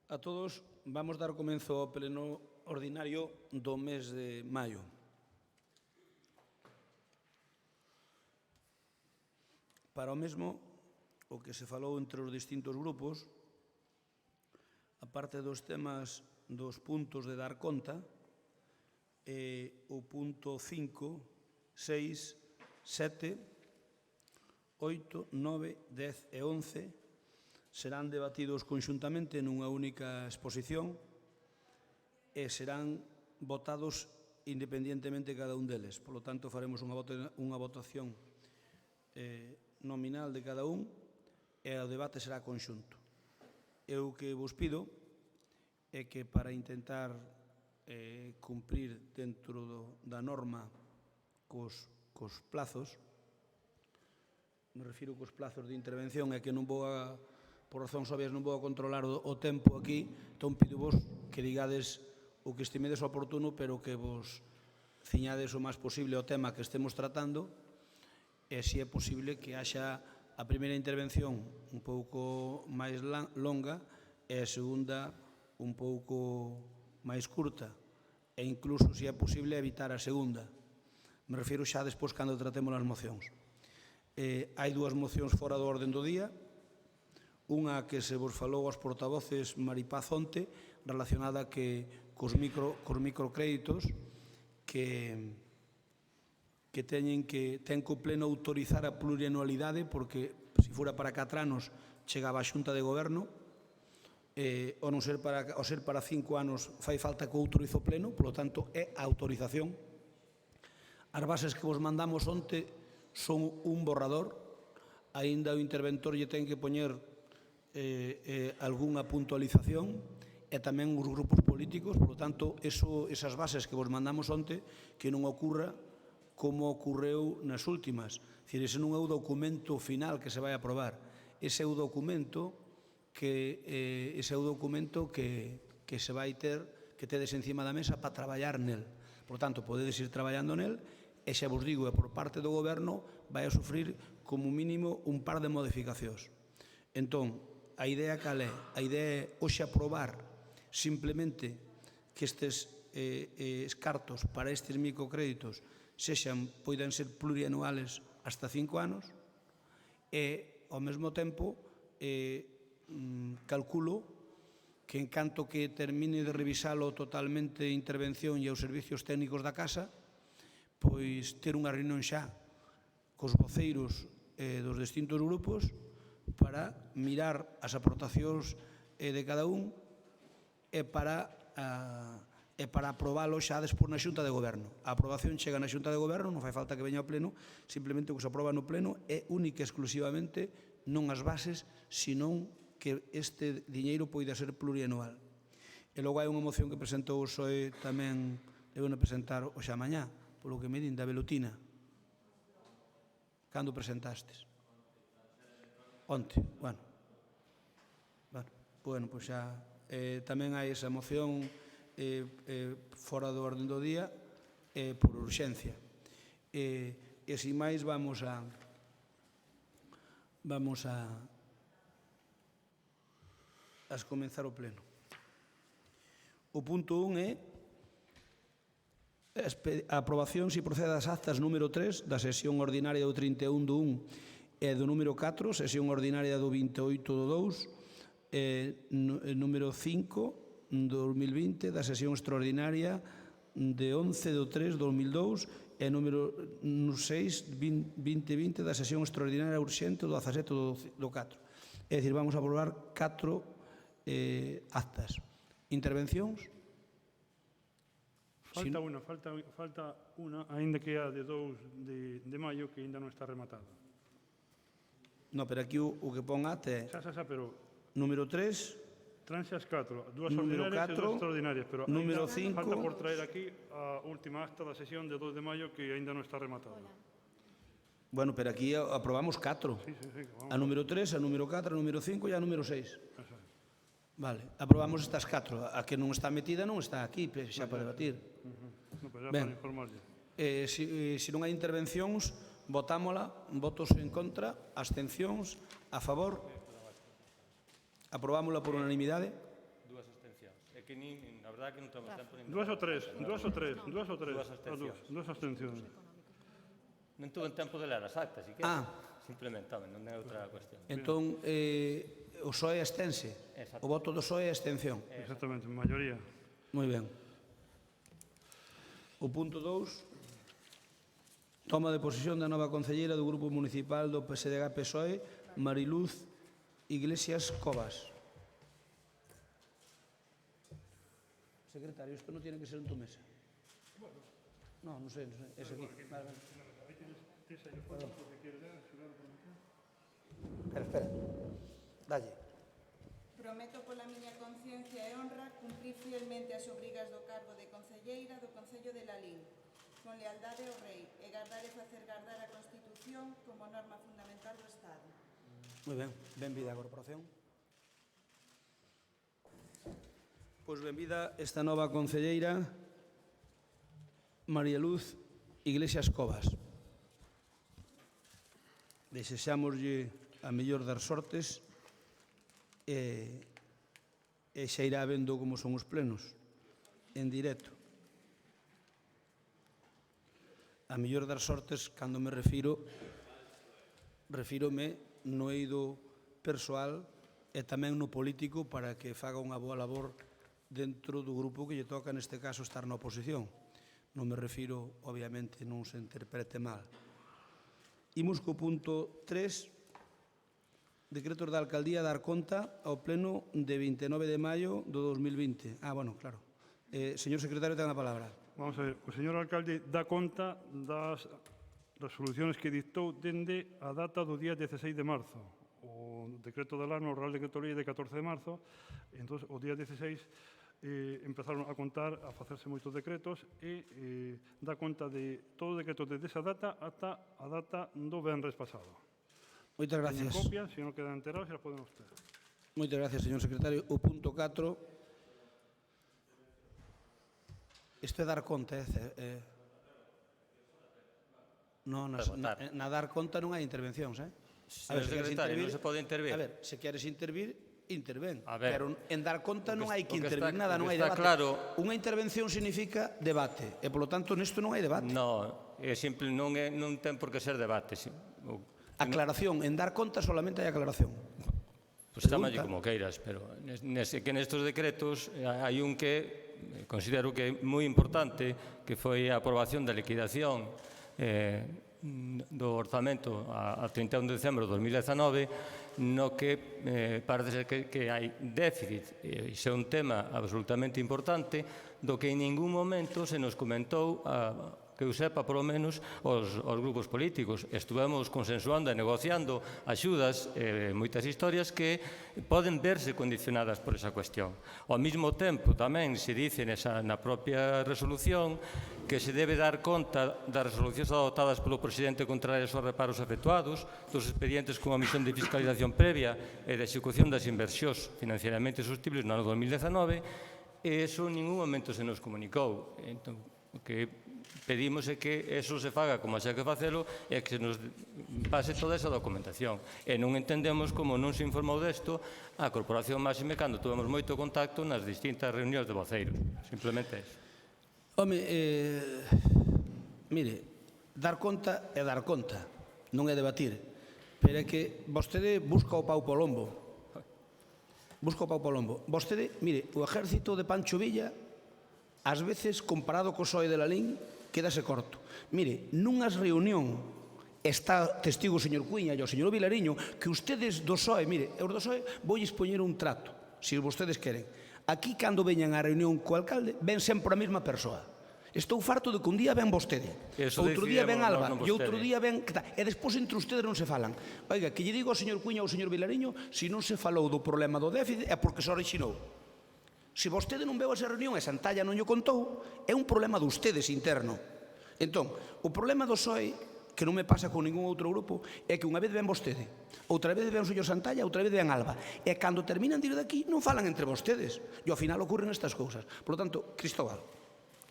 A todos, vamos dar comenzo ao pleno ordinario do mes de maio. Para o mesmo, o que se falou entre os distintos grupos, a parte dos temas dos puntos de dar conta, o punto 5, 6, 7, 8, 9, 10 e 11 serán debatidos conxuntamente nunha única exposición e serán votados independientemente cada un deles. Por lo tanto, faremos unha votación nominal de cada un e o debate será conxunto. Eu que vos pido é que para intentar cumprir dentro da norma cos plazos, me refiro cos plazos de intervención, é que non vou a, por razóns obvias, non vou a controlar o tempo aquí, entón pido-vos que digades o que estimedes oportuno, pero que vos ciñades o máis posible o tema que estemos tratando, e se é posible que haxa a primeira intervención un pouco máis longa e a segunda un pouco máis curta, e incluso, se é posible, evitar a segunda. Me refiro xa despois cando tratemos as mocións. Hai dúas mocións fora do orden do día, unha que se vos falou aos portavoces Maripaz onte, relacionada cos microcréditos que ten co pleno autorizar a plurianualidade, porque se fora para 4 anos chegaba a Xunta de Goberno, ao ser para 5 anos fai falta que o autorizo pleno, polo tanto é a autorización. As bases que vos mandamos onte son un borrador, aínda o interventor lle ten que poñer algunha puntualización, e tamén os grupos políticos, por lo tanto, esas bases que vos mandamos onte, que non ocurra como ocorreu nas últimas. Ese non é o documento final que se vai aprobar, ese é o documento que se vai ter, que tedes encima da mesa para traballar nel. Por tanto, podedes ir traballando nel, e xa vos digo, por parte do Goberno vai a sufrir como mínimo un par de modificacións. Entón, a idea cal é? A idea é hoxe aprobar simplemente que estes cartos para estes microcréditos poidan ser plurianuales hasta 5 anos, e, ao mesmo tempo, calculo que en canto que termine de revisalo totalmente a intervención e os servicios técnicos da Casa, pois ter unha reunión xa cos voceiros dos distintos grupos para mirar as aportacións de cada un e para aprobalo xa despois na Xunta de Goberno. A aprobación chega na Xunta de Goberno, non fai falta que veña ao Pleno, simplemente o que se aproba no Pleno é única e exclusivamente non as bases, senón que este diñeiro poida ser plurianual. E logo hai unha moción que presentou o PSOE tamén, deben presentar hoxe a mañá, polo que me din, da Velutina. Cando presentastes? Onte, bueno. Bueno, pois xa tamén hai esa moción fora do orden do día por urxencia. E sin máis vamos a comenzar o pleno. O punto 1 é a aprobación se procede das actas número 3 da sesión ordinaria do 31 do 1 e do número 4, sesión ordinaria do 28 do 2, número 5 do 2020 da sesión extraordinaria de 11 do 3 do 2002 e número 6, 2020 da sesión extraordinaria urxente do 17 do 4. É dicir, vamos a aprobar 4 actas. Intervencións? Falta unha, aínda que é a de 2 de maio, que ainda non está rematada. No, pero aquí o que pon acta é pero número 3, transas 4, dúas número ordinarias 4, e 2 extraordinarias, pero número ainda 5, falta por traer aquí a última acta da sesión de 2 de maio, que ainda non está rematada. Bueno, pero aquí aprobamos 4. Sí, a número 3, a número 4, a número 5 e a número 6. Vale, aprobamos estas 4. A que non está metida non está aquí, xa para debatir. Ben, se non hai intervencións, votámola, votos en contra, abstencións, a favor. Aprovámola por unanimidade. É que na verdade que non temos tempo nin... Dúas ou tres. Dúas abstencións. Dúas abstencións. Non tuve tempo de ler as actas, simplemente, non é outra cuestión. Entón, o PSOE abstense. O voto do PSOE é abstención. Exactamente, maioría. Moi ben. O punto 2, toma de posesión da nova concelleira do Grupo Municipal do PSDG-PSOE, Mariluz Iglesias Cobas. Secretario, isto non tiene que ser en tu mesa. No, non sei, es aquí. Vale, vale. Espera. Dalle. Prometo pola miña conciencia e honra cumprir fielmente as obrigas do cargo de concelleira do Concello de Lalín, con lealdade ao Rei, e gardar e facer gardar a Constitución como norma fundamental do Estado. Moi ben, benvida a corporación. Pois benvida esta nova concelleira, María Luz Iglesias Cobas. Desexámoslle a mellor das sortes e xa irá vendo como son os plenos en directo. A mellor das sortes, cando me refírome no eido persoal e tamén no político para que faga unha boa labor dentro do grupo que lle toca, neste caso, estar na oposición. Non me refiro, obviamente, non se interprete mal. Imos co punto 3, decretos da alcaldía dar conta ao pleno de 29 de maio do 2020. Bueno, claro. Señor secretario, ten a palabra. Vamos a ver, o señor alcalde dá conta das resoluciones que dictou dende a data do día 16 de marzo. O decreto da LAN, o Real Decreto Lei de 14 de marzo, entón, o día 16 empezaron a contar, a facerse moitos decretos e dá conta de todo o decreto desde esa data ata a data do venres pasado. Moitas gracias. Teñen copia, se non quedan enterados, se las poden usted. Moitas gracias, señor secretario. O punto 4, isto é dar conta, no, na dar conta non hai intervencións, Señor secretario, non se pode intervir. A ver, se queres intervir, intervén. A ver, pero en dar conta non hai que intervir nada, non hai está debate. claro. Unha intervención significa debate, e, polo tanto, nisto non hai debate. No, é simple, non ten por que ser debate. Aclaración, en dar conta solamente hai aclaración. Pois chamalle como queiras, pero que nestes decretos hai un que considero que é moi importante, que foi a aprobación da liquidación do orzamento a 31 de decembro de 2019, no que parece ser que hai déficit. Iso é un tema absolutamente importante do que en ningún momento se nos comentou, que eu sepa, polo menos, os grupos políticos. Estuvemos consensuando e negociando axudas, moitas historias que poden verse condicionadas por esa cuestión. Ao mesmo tempo, tamén se dice na propia resolución que se debe dar conta das resolucións adoptadas polo presidente contrarias aos reparos efectuados, dos expedientes con a misión de fiscalización previa e de execución das inversións financieramente sostibles no ano 2019, e iso en ningún momento se nos comunicou. Entón, o que pedimos é que eso se faga como xa que facelo e que se nos pase toda esa documentación. E non entendemos como non se informou desto a Corporación Máxime cando tuvemos moito contacto nas distintas reunións de voceiros. Simplemente eso. Home, mire, dar conta é dar conta, non é debatir. Pero é que vostede busca o pau po lombo. Busca o pau po lombo. Vostede, mire, o exército de Pancho Villa, ás veces, comparado co PSOE de Lalín, quédase corto. Mire, nunhas reunión está testigo o señor Cuíña e o señor Vilariño que ustedes do PSOE, mire, os do PSOE vou expoñer un trato, se vostedes queren. Aquí, cando veñan á reunión co alcalde, ven sempre a mesma persoa. Estou farto de que un día ven vostede, outro día ven Alba, e outro día ven... E despois entre ustedes non se falan. Oiga, que lle digo ao señor Cuíña ou ao señor Vilariño, se non se falou do problema do déficit é porque se orixinou. Se vostede non veu a esa reunión e Santalla non lle contou, é un problema de ustedes interno. Entón, o problema do PSOE, que non me pasa con ningún outro grupo, é que unha vez ven vostede, outra vez ven o señor Santalla, outra vez ven Alba. E cando terminan de ir daqui, non falan entre vostedes. E ao final ocurren estas cousas. Por lo tanto, Cristóbal,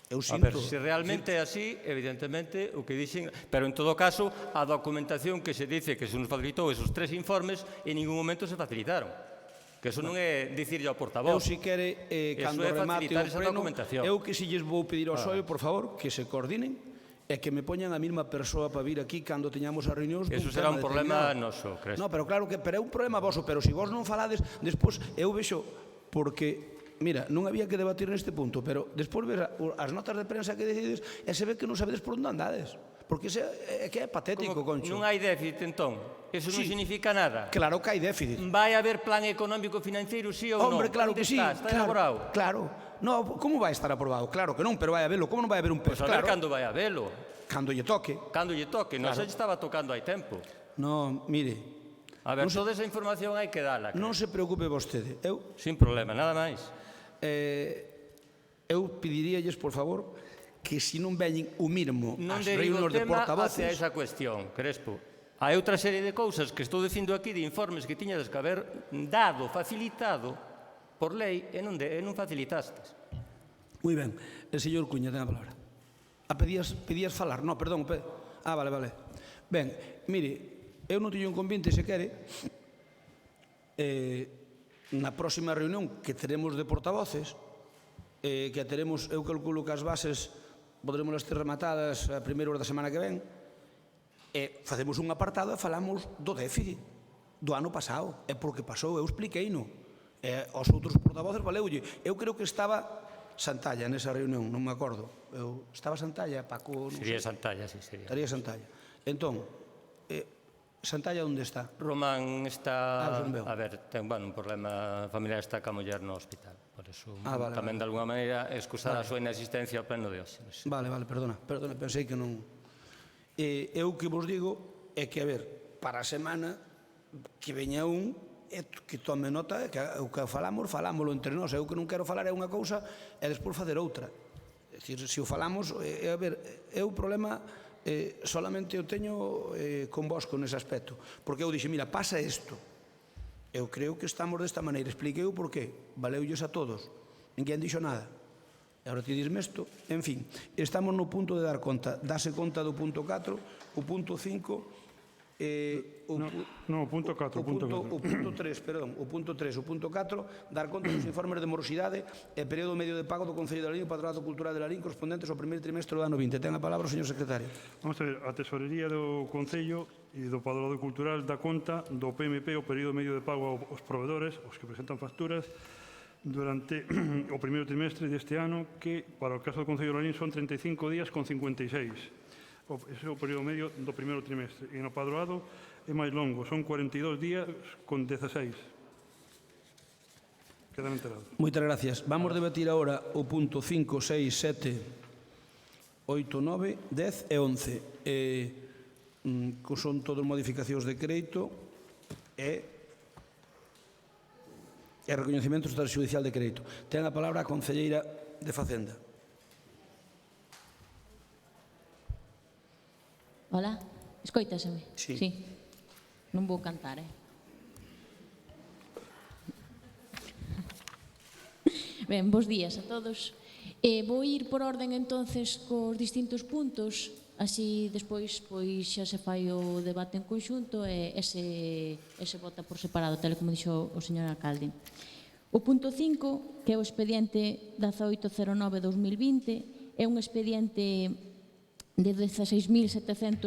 eu sinto... A ver, se realmente é así, evidentemente, o que dixen... Pero, en todo caso, a documentación que se dice que se nos facilitou esos 3 informes, en ningún momento se facilitaron. Que eso non é dicirlle ao Eu, portavoz. si quere, Eso cando é remate facilitar o esa pleno, documentación. eu que si lles vou pedir ao SOE, por favor, que se coordinen e que me poñan a mesma persoa para vir aquí cando teñamos as reunións dun Eso será un tema problema determinado. noso, Crespo. No, pero claro que pero é un problema voso, pero se vos non falades, despois eu vexo, porque mira, non había que debatir neste punto, pero despois ves as notas de prensa que decides e se ve que non sabedes por onde andades. Porque é que é patético, Como Concho. non hai déficit, entón? Eso non Sí. significa nada. Claro que hai déficit. Vai haber plan económico financiero, sí ou non? Hombre, claro Onde que sí. Está claro, elaborado? Claro. No, como vai estar aprobado? Claro que non, pero vai habelo. Como non vai haber un pez? Pois a ver Claro. cando vai a velo. Cando lle toque. Cando lle toque. Non Claro. se estaba tocando hai tempo. No, mire, A ver, toda esa información hai que dala. non se preocupe vostede. Sin problema, nada máis. Eu pediríalles, por favor, que se non veñen o mínimo Non as derivo o reunións de tema hacia portavoces, esa cuestión, Crespo. Hai outra serie de cousas que estou dicindo aquí, de informes que tiñades que haber dado, facilitado, por lei, e non facilitastes. Moi ben. El señor Cuña ten a palabra. Pedías falar? No, perdón. Vale. Ben, mire, eu non teño inconveniente, se quere, na próxima reunión que teremos de portavoces, que a teremos, eu calculo que as bases poderemos ter rematadas a primeira hora da semana que ven, e facemos un apartado e falamos do déficit do ano pasado, é porque pasou, eu expliquei-no. Aos outros portavoces valeulle. Eu creo que estaba Santalla nesa reunión, non me acordo. Estaba Santalla, Paco... Sería Santalla, sí, sería. Estaría Santalla. Entón, Santalla onde está? Román está, non veo. a ver, ten un problema familiar, está ca muller no hospital. Por eso, Vale, tamén de alguna maneira, excusar a súa inexistencia ao pleno de hoxe. Vale, perdona, pensei que non... Eu que vos digo é que, a ver, para a semana que veña un que tome nota, que o que falámoslo entre nós. Eu que non quero falar é unha cousa e despois facer outra. É dicir, se o falamos, a ver, é o problema solamente o teño con vos con ese aspecto. Porque eu dixe, mira, pasa isto. Eu creo que estamos desta maneira. Expliquei o porqué. Valeulles a todos. Ninguén dixo nada. E agora ti disme isto. En fin, estamos no punto de dar conta. Dase conta do punto 4, o punto 5... No, o punto 4. O punto 3, perdón, o punto 3, o punto 4, dar conta dos informes de morosidade e período medio de pago do Concello de Lalín e Patronato Cultural de Lalín correspondentes ao primeiro trimestre do ano 20. Ten a palabra o señor secretario. Vamos a ver, a Tesorería do Concello e do Patronato Cultural dá conta do PMP, o período medio de pago aos provedores, os que presentan facturas, durante o primeiro trimestre deste ano, que para o caso do Concello de Lalín son 35 días con 56. Ese é o período medio do primeiro trimestre. E no padroado é máis longo, son 42 días con 16. Quedan enterados. Moitas gracias. Vamos debatir agora o punto 5, 6, 7, 8, 9, 10 e 11. Que son todas modificacións de crédito e recoñecemento extrajudicial de crédito. Ten a palabra a concelleira de Facenda. Hola, escoitaseme? Sí. Non vou cantar, Ben, bos días a todos. Vou ir por orden entonces cos distintos puntos, así despois pois xa se fai o debate en conxunto e se vota por separado, tal como dixo o señor alcalde. O punto 5, que é o expediente 1809-2020, é un expediente de 16.784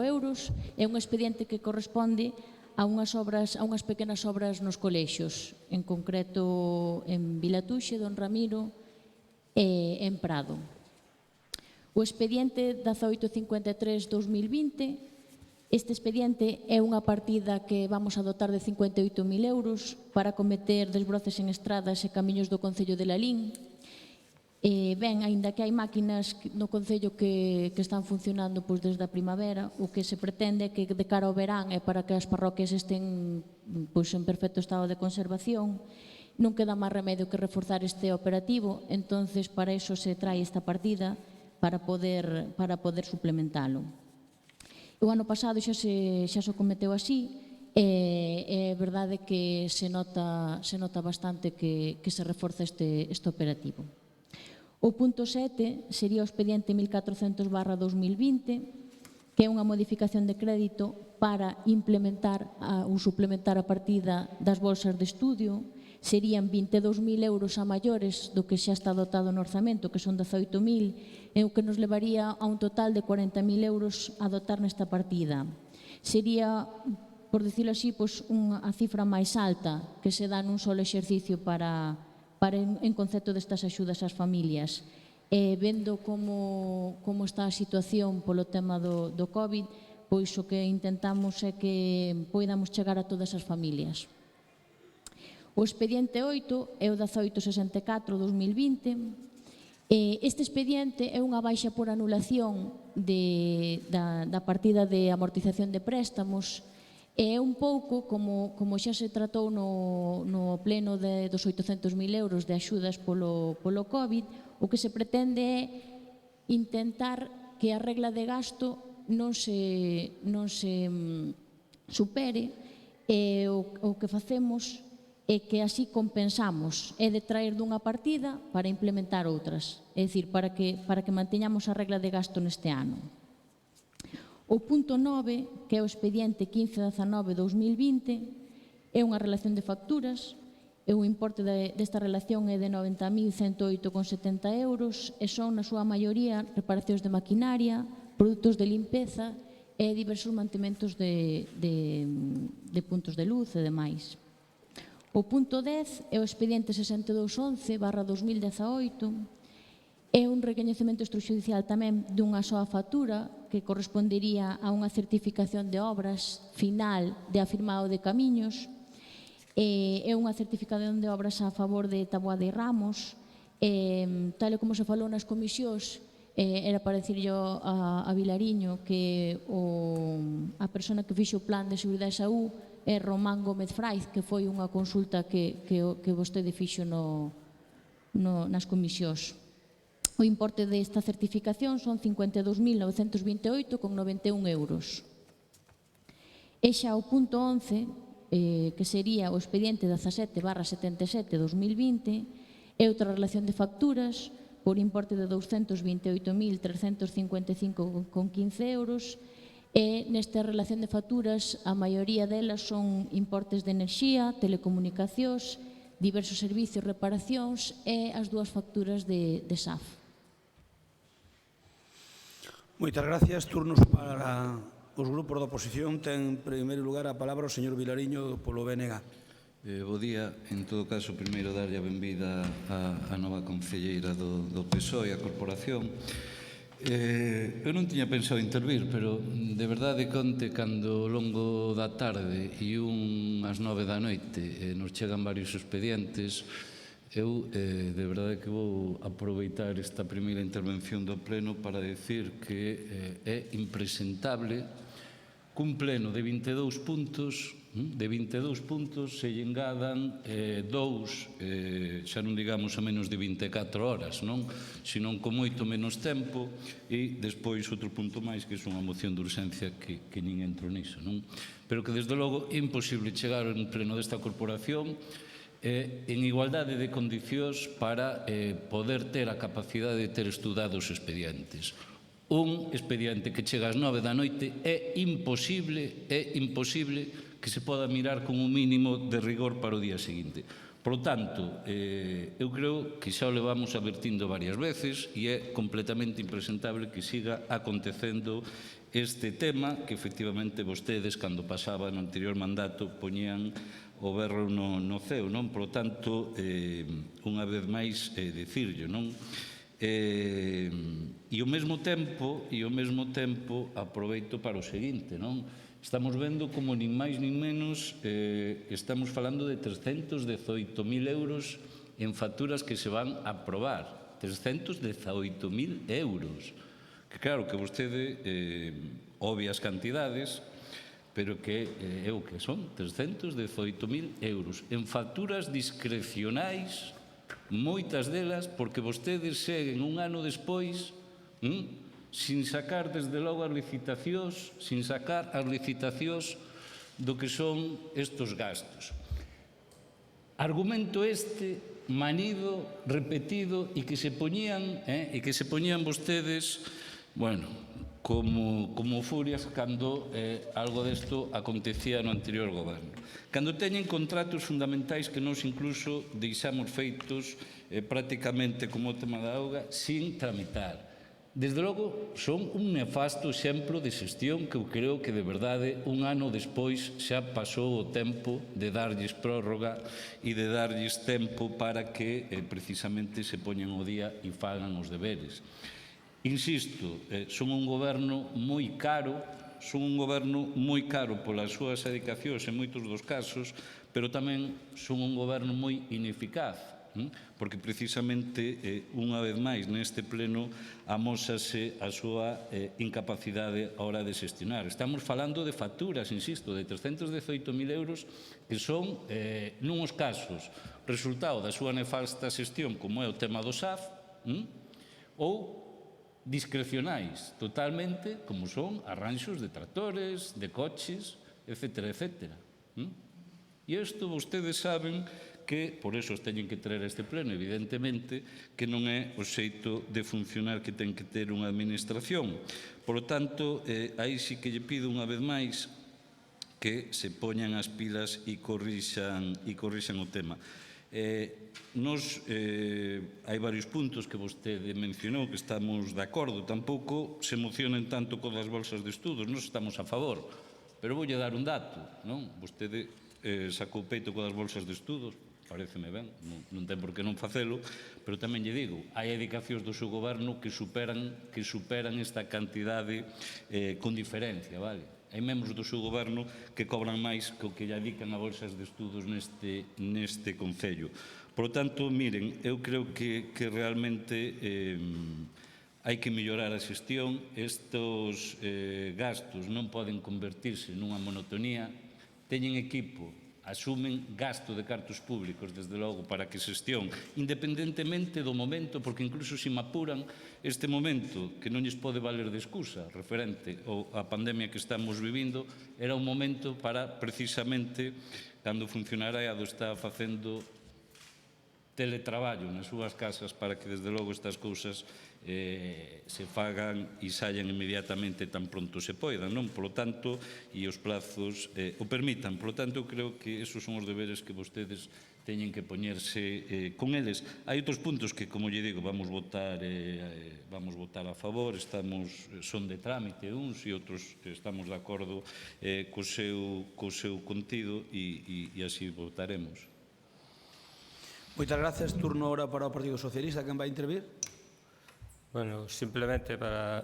euros, é un expediente que corresponde a unhas pequenas obras nos colexios, en concreto en Vilatuxe, Don Ramiro e en Prado. O expediente 1853-2020, este expediente é unha partida que vamos a dotar de 58.000 euros para acometer desbroces en estradas e camiños do Concello de Lalín. Ben, aínda que hai máquinas no Concello que están funcionando desde a primavera, o que se pretende é que de cara ao verán e para que as parroquias estén en perfecto estado de conservación, non queda máis remedio que reforzar este operativo, entonces para iso se trae esta partida para poder suplementalo. O ano pasado xa se cometeu así, e é verdade que se nota bastante que se reforza este operativo. O punto 7 sería o expediente 1400/2020, que é unha modificación de crédito para implementar ou suplementar a partida das bolsas de estudio. Serían 22.000 euros a maiores do que xa está dotado no orzamento, que son 18.000, e o que nos levaría a un total de 40.000 euros a dotar nesta partida. Sería, por decirlo así, a cifra máis alta que se dá nun solo exercicio para en concepto destas axudas ás familias. Vendo como está a situación polo tema do COVID, pois o que intentamos é que poidamos chegar a todas as familias. O expediente 8 é o 1864-2020. Este expediente é unha baixa por anulación da partida de amortización de préstamos. É un pouco, como xa se tratou no pleno dos 800.000 euros de axudas polo COVID, o que se pretende é intentar que a regla de gasto non se supere, e o que facemos é que así compensamos, é de traer dunha partida para implementar outras, é dicir, para que manteñamos a regla de gasto neste ano. O punto 9, que é o expediente 1519-2020, é unha relación de facturas, e o importe desta relación é de 90.108,70 euros, e son, na súa maioría, reparacións de maquinaria, produtos de limpeza e diversos mantementos de puntos de luz e demais. O punto 10 é o expediente 6211/2018, é un recoñecemento extrajudicial tamén dunha soa factura que correspondería a unha certificación de obras final de afirmado de camiños. É unha certificación de obras a favor de Taboada e Ramos. Tal e como se falou nas comisións, era para dicirlle a Vilariño que a persona que fixo o plan de seguridade e saúde é Román Gómez Fraiz, que foi unha consulta que vostede fixo nas comisións. O importe desta certificación son 52.928,91 euros. E xa o punto 11, que sería o expediente 17/77/2020, é outra relación de facturas por importe de 228.355,15 euros, e nesta relación de facturas a maioría delas son importes de enerxía, telecomunicacións, diversos servicios, reparacións e as dúas facturas de SAF. Moitas gracias. Turnos para os grupos da oposición. Ten en primeiro lugar a palabra o señor Vilariño polo BNG. Bo día. En todo caso, primeiro darlle a benvida á nova concelleira do PSOE e a corporación. Eu non tiña pensado intervir, pero de verdade conte cando ao longo da tarde e ás 9 da noite nos chegan varios expedientes, eu de verdade que vou aproveitar esta primeira intervención do pleno para decir que é impresentable que un pleno de 22 puntos se lle engadan dous, xa non digamos a menos de 24 horas, senón con moito menos tempo, e despois outro punto máis, que é unha moción de urxencia que nin entro niso, pero que desde logo é imposible chegar a un pleno desta corporación en igualdade de condicións para poder ter a capacidade de ter estudado os expedientes. Un expediente que chega ás 9 da noite é imposible que se poda mirar con un mínimo de rigor para o día seguinte. Por lo tanto, eu creo que xa o levamos advertindo varias veces e é completamente impresentable que siga acontecendo este tema que efectivamente vostedes, cando pasaba no anterior mandato, poñían o berro no ceo, Por lo tanto, unha vez máis, dicirlo, E ao mesmo tempo aproveito para o seguinte, Estamos vendo como nin máis nin menos estamos falando de 318.000 euros en facturas que se van a aprobar. 318.000 euros. Que claro que vostede obvia as cantidades, pero que é o que son, 318.000 euros en facturas discrecionais, moitas delas porque vostedes seguen un ano despois sin sacar desde logo as licitacións, do que son estes gastos. Argumento este manido, repetido, e que se poñían vostedes, como furias cando algo desto acontecía no anterior goberno. Cando teñen contratos fundamentais que nós incluso deixamos feitos prácticamente como o tema da auga sin tramitar. Desde logo, son un nefasto exemplo de xestión que eu creo que, de verdade, un ano despois xa pasou o tempo de darlles prórroga e de darlles tempo para que precisamente se poñan ao día e fagan os deberes. Insisto, son un goberno moi caro, polas súas dedicacións en moitos dos casos, pero tamén son un goberno moi ineficaz, porque precisamente, unha vez máis, neste pleno amósase a súa incapacidade a hora de xestionar. Estamos falando de facturas, insisto, de 318.000 euros que son, nuns casos, resultado da súa nefasta xestión, como é o tema do SAF, ou discrecionais totalmente, como son arranxos de tractores, de coches, etcétera, etcétera. E isto vostedes saben que, por eso os teñen que traer a este pleno, evidentemente, que non é o xeito de funcionar que ten que ter unha administración. Por lo tanto, aí sí que lle pido unha vez máis que se poñan as pilas e corrixan o tema. Hai varios puntos que vostede mencionou que estamos de acordo, tampouco se emocionen tanto con as bolsas de estudos, nós estamos a favor, pero voulle dar un dato, non? Vostede sacou peito con as bolsas de estudos, pareceme ben, non ten por que non facelo, pero tamén lle digo, hai dedicacións do seu goberno que superan esta cantidade con diferencia, vale? Hai membros do seu goberno que cobran máis que o que lle dedican a bolsas de estudos neste concello. Por lo tanto, miren, eu creo que realmente hai que mellorar a xestión. Estes gastos non poden convertirse nunha monotonía. Teñen equipo, asumen gasto de cartos públicos, desde logo, para que xestión, independentemente do momento, porque incluso se me apuran, este momento, que non lles pode valer de excusa, referente á pandemia que estamos vivindo, era un momento para, precisamente, cando o funcionariado está facendo teletraballo nas súas casas, para que, desde logo, estas cousas se fagan e saian inmediatamente tan pronto se poidan, non? Por lo tanto, e os plazos o permitan. Por lo tanto, eu creo que esos son os deberes que vostedes teñen que poñerse con eles. Hai outros puntos que, como lle digo, vamos votar a favor, son de trámite uns e outros estamos de acordo co seu contido e así votaremos. Moitas gracias. Turno ahora para o Partido Socialista. Quen vai intervir? Bueno, simplemente para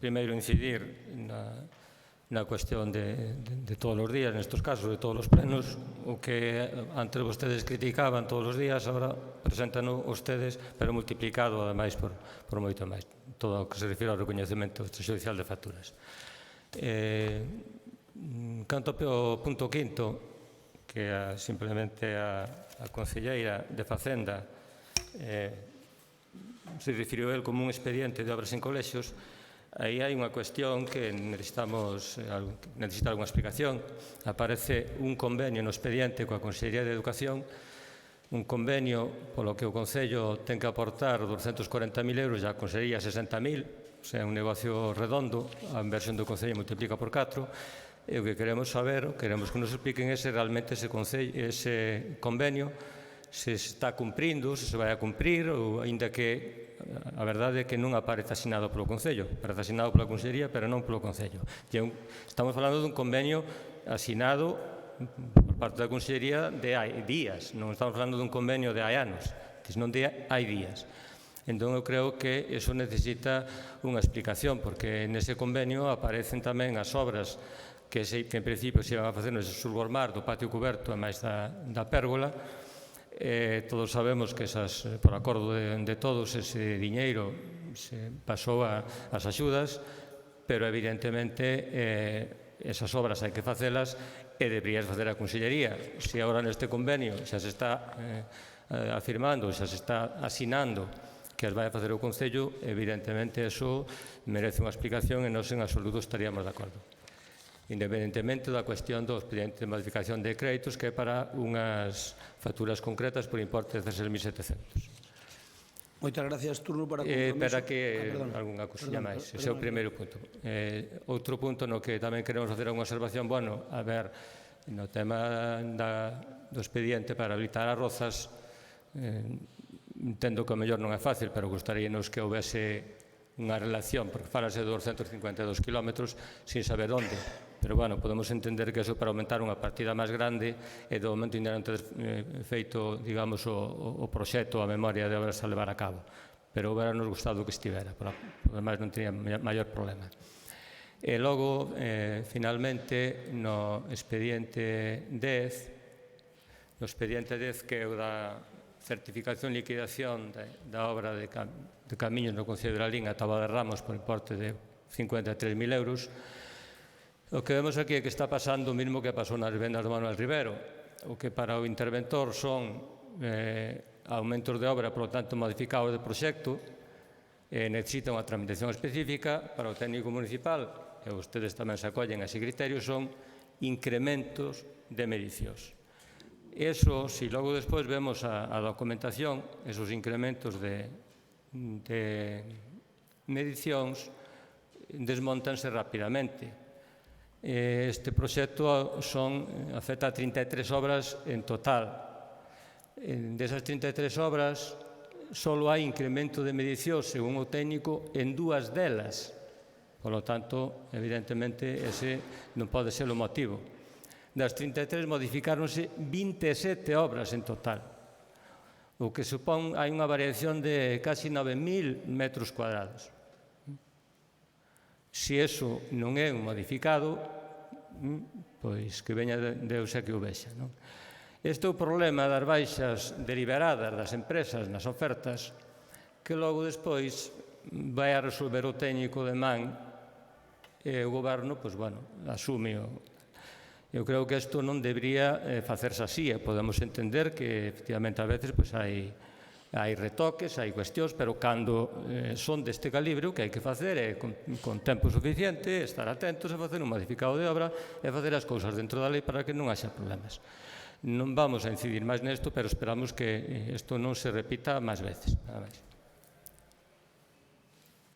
primeiro incidir na cuestión de todos os días, nestes casos, de todos os plenos, o que antes vostedes criticaban todos os días, ahora presentan vostedes, pero multiplicado, ademais, por moito máis, todo o que se refira ao recoñecemento extrajudicial de facturas. Canto ao punto quinto, que simplemente a concelleira de Facenda se refiriu el como un expediente de obras en colexios, aí hai unha cuestión que necesita algunha explicación. Aparece un convenio no expediente coa Consellería de Educación, un convenio polo que o Concello ten que aportar 240.000 euros e a Consellería 60.000, o sea, un negocio redondo, a inversión do Concello multiplica por 4, e o que queremos saber, queremos que nos expliquen se realmente ese convenio se está cumprindo, se vai a cumprir, ou aínda que a verdade é que non aparece asinado polo Concello, aparece asinado pola Consellería, pero non polo Concello. Estamos falando dun convenio asinado por parte da Consellería de hai días, non estamos falando dun convenio de hai anos, senón de hai días. Entón, eu creo que eso necesita unha explicación, porque nese convenio aparecen tamén as obras que en principio se iban a facer no Surbormar do patio coberto e máis da pérgola. Todos sabemos que por acordo de todos ese diñeiro se pasou ás axudas, pero evidentemente esas obras hai que facelas e deberías facer a Consellería. Se agora neste convenio xa se está afirmando, xa se está asinando que as vai a facer o Concello, evidentemente eso merece unha explicación e nós en absoluto estaríamos de acordo, independentemente da cuestión do expediente de modificación de créditos, que é para unhas facturas concretas por importe de 16.700. Moitas gracias. Turno para compromiso. Para que algunha cousiña máis. Ese é o primeiro punto. Outro punto no que tamén queremos facer unha observación, bueno, a ver, no tema do expediente para habilitar as rozas, entendo que o mellor non é fácil, pero gustaríanos que houvese unha relación, porque falase de 252 kilómetros sin saber onde. Pero, bueno, podemos entender que eso para aumentar unha partida máis grande e do momento ainda non ter feito, digamos, o proxecto, a memoria de obras a levar a cabo. Pero houbera nos gustado que estivera, por demais non teria maior problema. E logo, finalmente, no expediente 10, que é o da certificación e liquidación da obra de camiños no Concello de Lalín a Taba de Ramos por importe de 53.000 euros, o que vemos aquí é que está pasando o mesmo que pasou nas vendas do Manuel Rivero, o que para o interventor son aumentos de obra, por lo tanto, modificados de proxecto, necesita unha tramitación específica. Para o técnico municipal, e vostedes tamén se acollen a ese criterio, son incrementos de medicións. Eso, si logo despois vemos a documentación, esos incrementos de medicións desmontanse rapidamente. Este proxecto afecta a 33 obras en total. Desas 33 obras, só hai incremento de medicións, según o técnico, en 2 delas. Por lo tanto, evidentemente, ese non pode ser o motivo. Das 33 modificáronse 27 obras en total, o que supón hai unha variación de casi 9.000 metros cuadrados. Se iso non é un modificado, pois que veña Deus e que o vexa. Este é o problema das baixas deliberadas das empresas nas ofertas, que logo despois vai a resolver o técnico de man e o goberno, pois, bueno, asume o... Eu creo que isto non debería facerse así, e podemos entender que, efectivamente, a veces hai retoques, hai cuestións, pero cando son deste calibre, o que hai que facer é, con tempo suficiente, estar atentos a facer un modificado de obra e facer as cousas dentro da lei para que non haxa problemas. Non vamos a incidir máis nesto, pero esperamos que isto non se repita máis veces. Nada máis.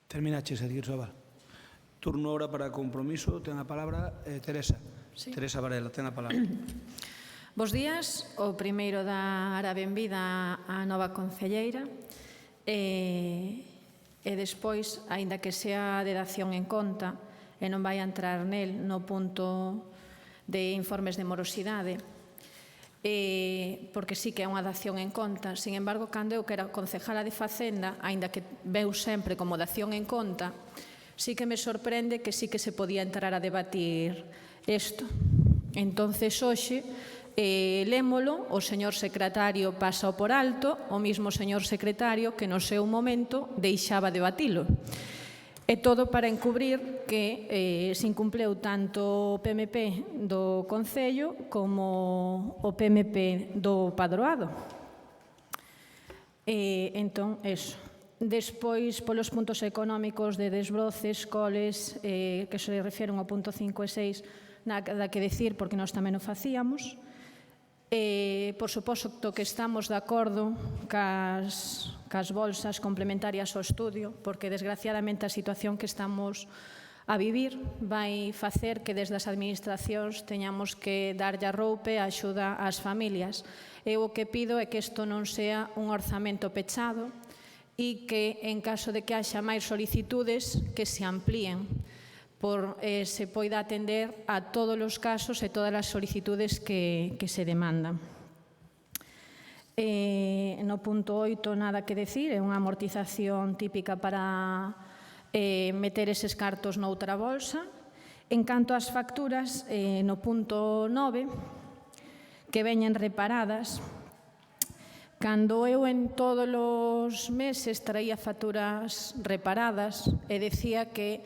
Terminaches, Edgar Sobal. Turno ahora para compromiso. Ten a palabra Teresa. Sí. Teresa Varela, ten a palabra. Bos días. O primeiro dar a benvida á nova concelleira e despois, aínda que sea de dación en conta e non vai a entrar nel no punto de informes de morosidade, porque sí que é unha dación en conta. Sin embargo, cando eu que era concejala de Facenda, aínda que veu sempre como dación en conta, sí que me sorprende que sí que se podía entrar a debatir isto. Entonces, hoxe, lémolo, o señor secretario pasa por alto, o mismo señor secretario que no seu momento deixaba debatilo. E todo para encubrir que se incumpleu tanto o PMP do Concello como o PMP do Padroado. Entón, eso. Despois, polos puntos económicos de desbroces, coles, que se refieren ao punto 5 e 6, nada que decir, porque nós tamén o facíamos. Por suposto que estamos de acordo cas bolsas complementarias ao estudio, porque desgraciadamente a situación que estamos a vivir vai facer que desde as administracións teñamos que darlle a roupe a axuda ás familias. Eu o que pido é que isto non sea un orzamento pechado e que, en caso de que haxa máis solicitudes, que se amplíen, por se poida atender a todos os casos e todas as solicitudes que se demandan. No punto 8, nada que decir, é unha amortización típica para meter eses cartos noutra bolsa. En canto ás facturas, no punto 9, que veñen reparadas, cando eu en todos os meses traía facturas reparadas e decía que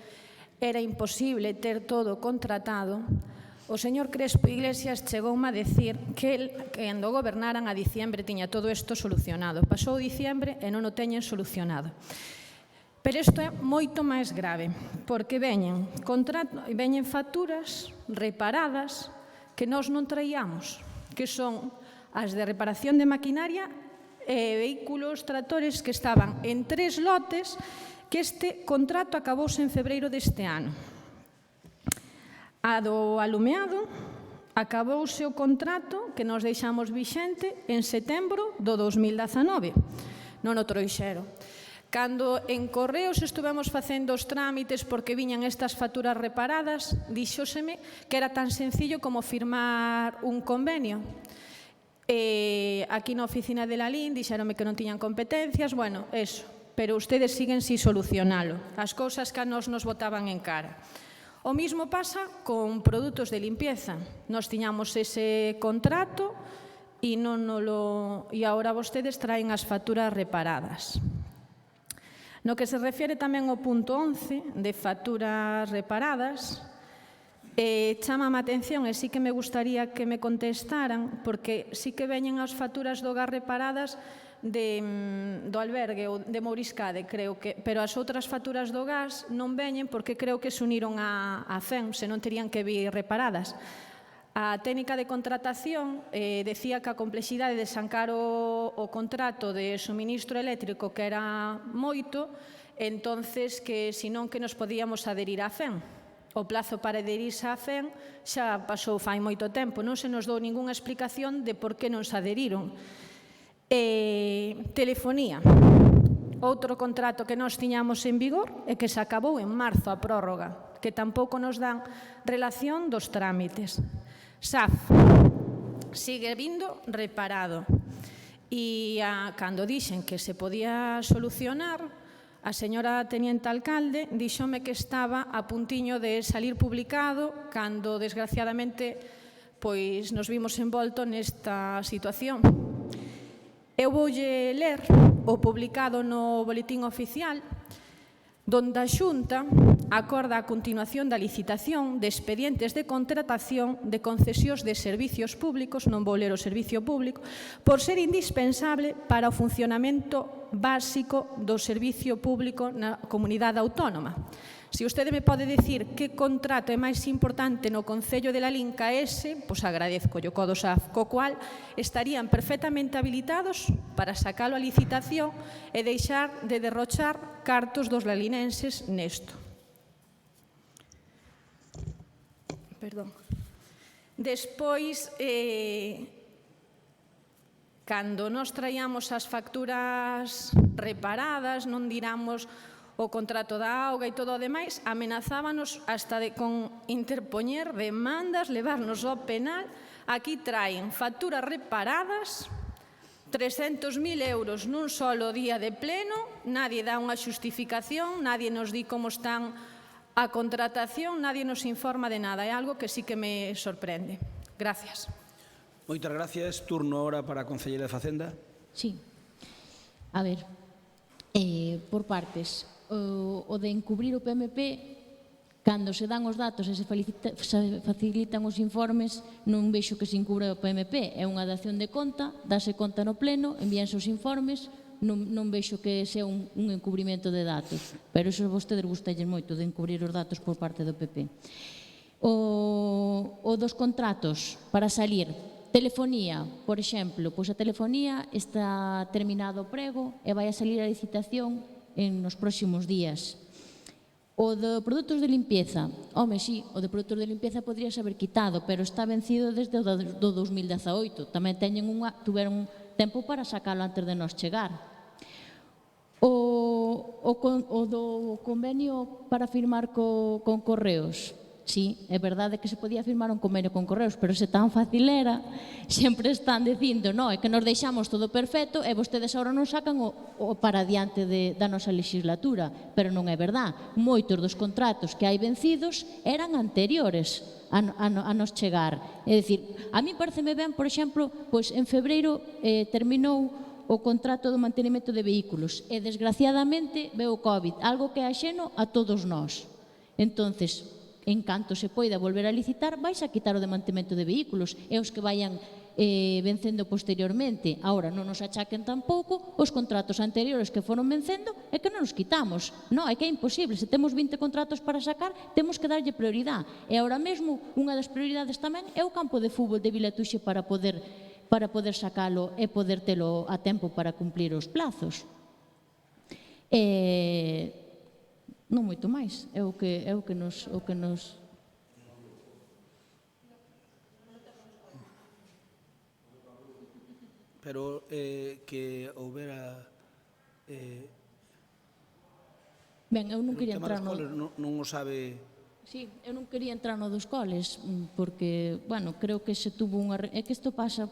era imposible ter todo contratado, o señor Crespo Iglesias chegoume a decir que cando gobernaran a diciembre tiña todo isto solucionado. Pasou diciembre e non o teñen solucionado. Pero isto é moito máis grave, porque veñen facturas reparadas que nós non traíamos, que son as de reparación de maquinaria vehículos, tractores que estaban en 3 lotes, que este contrato acabouse en febreiro deste ano. A do alumeado, acabouse o contrato que nos deixamos vixente en setembro do 2019. Non o trouxeron. Cando en Correos estuvemos facendo os trámites porque viñan estas facturas reparadas, díxoseme que era tan sencillo como firmar un convenio. Aquí na oficina de Lalín dixeronme que non tiñan competencias, bueno, eso, pero ustedes siguen sin solucionalo. As cousas que a nos botaban en cara. O mismo pasa con produtos de limpieza. Nos tiñamos ese contrato e agora vostedes traen as facturas reparadas. No que se refiere tamén ao punto 11 de facturas reparadas, chámame a atención e sí que me gustaría que me contestaran, porque sí que veñen as facturas do gas reparadas do albergue ou de Mouriscade, creo que, pero as outras facturas do gas non veñen porque creo que se uniron a FEM, senón terían que vir reparadas. A técnica de contratación decía que a complexidade de sacar o contrato de suministro eléctrico que era moito, entonces que senón que nos podíamos adherir á FEM. O plazo para adherirse á FEM xa pasou fai moito tempo, non se nos dou ningunha explicación de por que non se adheriron. Telefonía. Outro contrato que nós tiñamos en vigor e que se acabou en marzo a prórroga, que tampouco nos dan relación dos trámites. SAF sigue vindo reparado e cando dixen que se podía solucionar, a señora teniente alcalde díxome que estaba a puntiño de salir publicado cando desgraciadamente pois nos vimos envolto nesta situación. Eu voulle ler o publicado no Boletín Oficial, donde a Xunta acorda a continuación da licitación de expedientes de contratación de concesións de servicios públicos, non vou ler o servicio público, por ser indispensable para o funcionamento básico do servicio público na comunidade autónoma. Se vostede me pode dicir que contrato é máis importante no Concello de Lalín ca ese, pois agradezco o codo SAF, co cual estarían perfectamente habilitados para sacalo a licitación e deixar de derrochar cartos dos lalinenses nesto. Perdón. Despois, cando nos traíamos as facturas reparadas, non diramos o contrato da auga e todo o demais, amenazábanos hasta con interpoñer demandas, levarnos ao penal. Aquí traen facturas reparadas, 300.000 euros nun solo día de pleno, nadie dá unha xustificación, nadie nos di como están a contratación, nadie nos informa de nada. É algo que sí que me sorprende. Gracias. Moitas gracias. Turno ahora para a concelleira de Facenda. Sí. A ver, por partes. O de encubrir o PMP, cando se dan os datos e se facilitan os informes, non vexo que se encubra o PMP. É unha dación de conta, dáse conta no pleno, envíanse os informes, non vexo que sea un encubrimento de datos. Pero iso a vostedes gustalles moito, de encubrir os datos por parte do PP. O dos contratos para salir. Telefonía, por exemplo, pois a telefonía está terminado o prego e vai a salir a licitación nos próximos días. O de produtos de limpieza, home, sí, o de produtos de limpieza podría haber quitado, pero está vencido desde o do 2018. Tamén tuveron tempo para sacalo antes de nos chegar. O do convenio para firmar con Correos, sí, é verdade que se podía firmar un convenio con Correos, pero se tan fácil era, sempre están dicindo, non, é que nos deixamos todo perfecto e vostedes agora non sacan o para diante da nosa legislatura, pero non é verdade. Moitos dos contratos que hai vencidos eran anteriores a nos chegar. É dicir, a mí pareceme ben, por exemplo, pois en febreiro terminou o contrato do mantenimento de vehículos e desgraciadamente veu o COVID, algo que é axeno a todos nós. Entonces, en canto se poida volver a licitar, vais a quitar o de mantemento de vehículos e os que vayan vencendo posteriormente. Ahora, non nos achaquen tampouco os contratos anteriores que foron vencendo e que non os quitamos. Non, é que é imposible. Se temos 20 contratos para sacar, temos que darlle prioridade. E ahora mesmo, unha das prioridades tamén é o campo de fútbol de Vilatuxe para poder para poder sacalo e poder telo a tempo para cumplir os plazos. Non moito máis, é o que nos... Pero que houbera... Ben, eu non quería o tema entrar das no... coles non o sabe... Sí, eu non quería entrar no dos coles, porque, bueno, creo que se tuvo unha... É que isto pasa